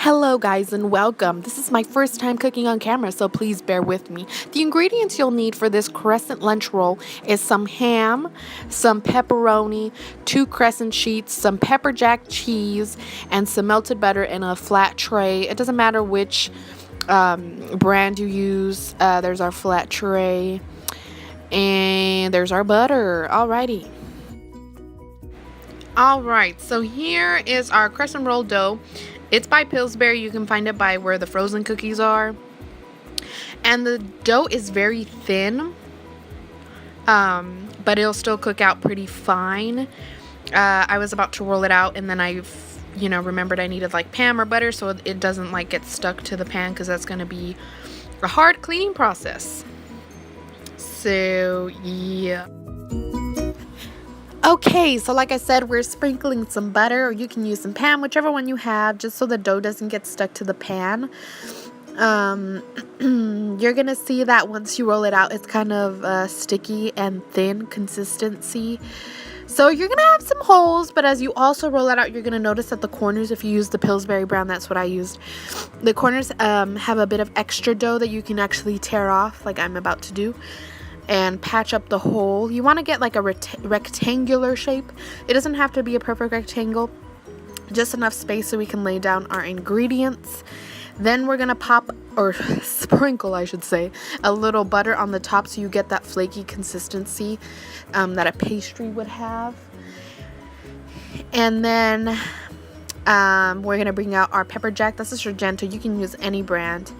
Hello guys and welcome. This is my first time cooking on camera, so please bear with me. The ingredients you'll need for this crescent lunch roll is some ham, some pepperoni, 2 crescent sheets, some pepper jack cheese, and some melted butter in a flat tray. It doesn't matter which brand you use. There's our flat tray and there's our butter. Alrighty. Alright, so here is our crescent roll dough. It's by Pillsbury. You can find it by where the frozen cookies are. And the dough is very thin, but it'll still cook out pretty fine. I was about to roll it out, and then I remembered I needed like Pam or butter so it doesn't like get stuck to the pan, because that's going to be a hard cleaning process. So yeah. Okay, so like I said, we're sprinkling some butter, or you can use some Pam, whichever one you have, just so the dough doesn't get stuck to the pan. You're gonna see that once you roll it out, it's kind of sticky and thin consistency. So you're gonna have some holes, but as you also roll it out, you're gonna notice that the corners, if you use the Pillsbury brand, that's what I used, the corners have a bit of extra dough that you can actually tear off, like I'm about to do, and patch up the hole. You want to get like a rectangular shape. It doesn't have to be a perfect rectangle, just enough space so we can lay down our ingredients. Then we're gonna pop, or sprinkle I should say, a little butter on the top so you get that flaky consistency that a pastry would have. And then we're gonna bring out our pepper jack. This is Sargento. You can use any brand.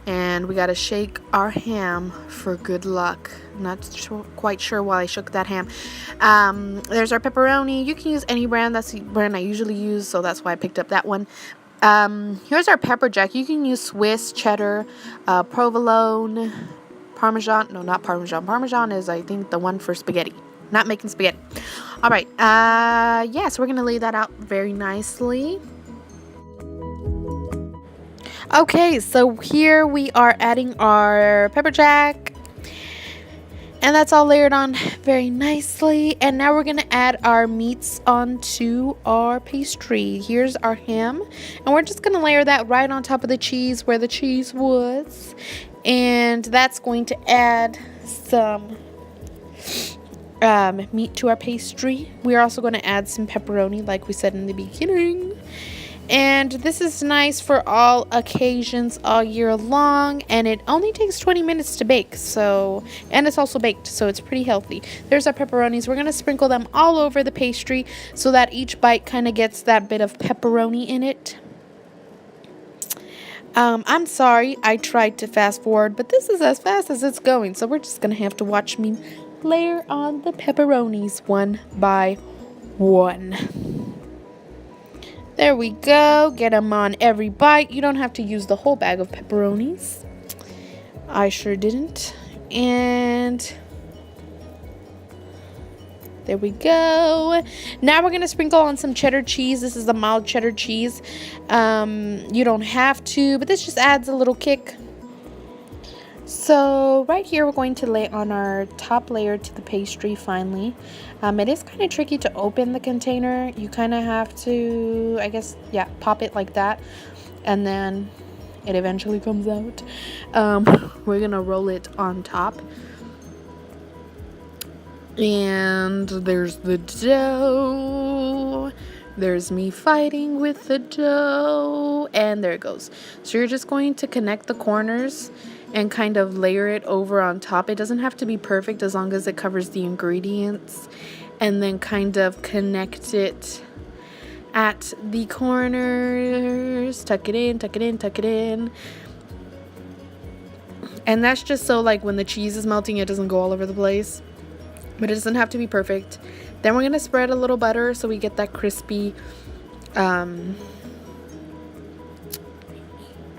And we gotta shake our ham for good luck. Not quite sure why I shook that ham. There's our pepperoni. You can use any brand. That's the brand I usually use, so that's why I picked up that one. Here's our pepper jack. You can use Swiss, cheddar, provolone, Parmesan. No, not Parmesan. Parmesan is, I think, the one for spaghetti. Not making spaghetti. All right. Yeah, so we're gonna lay that out very nicely. Okay, so here we are adding our pepper jack, and that's all layered on very nicely. And now we're gonna add our meats onto our pastry. Here's our ham, and we're just gonna layer that right on top of the cheese where the cheese was, and that's going to add some meat to our pastry. We're also going to add some pepperoni, like we said in the beginning. And this is nice for all occasions all year long, and it only takes 20 minutes to bake, and it's also baked, so it's pretty healthy. There's our pepperonis. We're going to sprinkle them all over the pastry so that each bite kind of gets that bit of pepperoni in it. I'm sorry, I tried to fast forward, but this is as fast as it's going, so we're just going to have to watch me layer on the pepperonis one by one. There we go. Get them on every bite. You don't have to use the whole bag of pepperonis. I sure didn't. And there we go. Now we're going to sprinkle on some cheddar cheese. This is a mild cheddar cheese. You don't have to, but this just adds a little kick. So right here we're going to lay on our top layer to the pastry finally. It is kind of tricky to open the container. You kind of have to, I guess, yeah, pop it like that, and then it eventually comes out. We're going to roll it on top. And there's the dough. There's me fighting with the dough. And there it goes. So you're just going to connect the corners and kind of layer it over on top. It doesn't have to be perfect as long as it covers the ingredients. And then kind of connect it at the corners. Tuck it in, tuck it in, tuck it in. And that's just so like when the cheese is melting, it doesn't go all over the place. But it doesn't have to be perfect. Then we're going to spread a little butter so we get that crispy,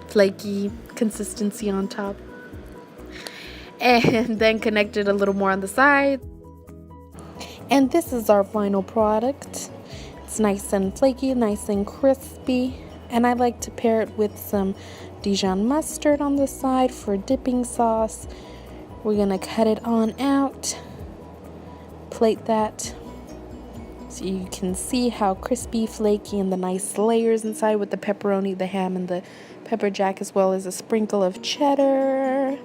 flaky consistency on top. And then connect it a little more on the side. And this is our final product. It's nice and flaky, nice and crispy. And I like to pair it with some Dijon mustard on the side for dipping sauce. We're going to cut it on out. Plate that. So you can see how crispy, flaky, and the nice layers inside with the pepperoni, the ham, and the pepper jack, as well as a sprinkle of cheddar.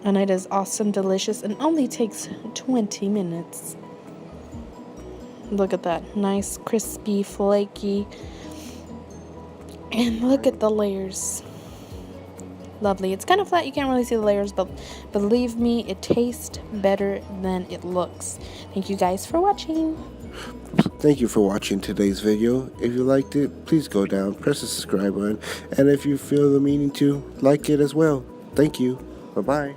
And it is awesome, delicious, and only takes 20 minutes. Look at that. Nice, crispy, flaky. And look at the layers. Lovely. It's kind of flat, you can't really see the layers, but believe me, it tastes better than it looks. Thank you guys for watching. Thank you for watching today's video. If you liked it, please go down, press the subscribe button, and if you feel the meaning to, like it as well. Thank you. Bye-bye.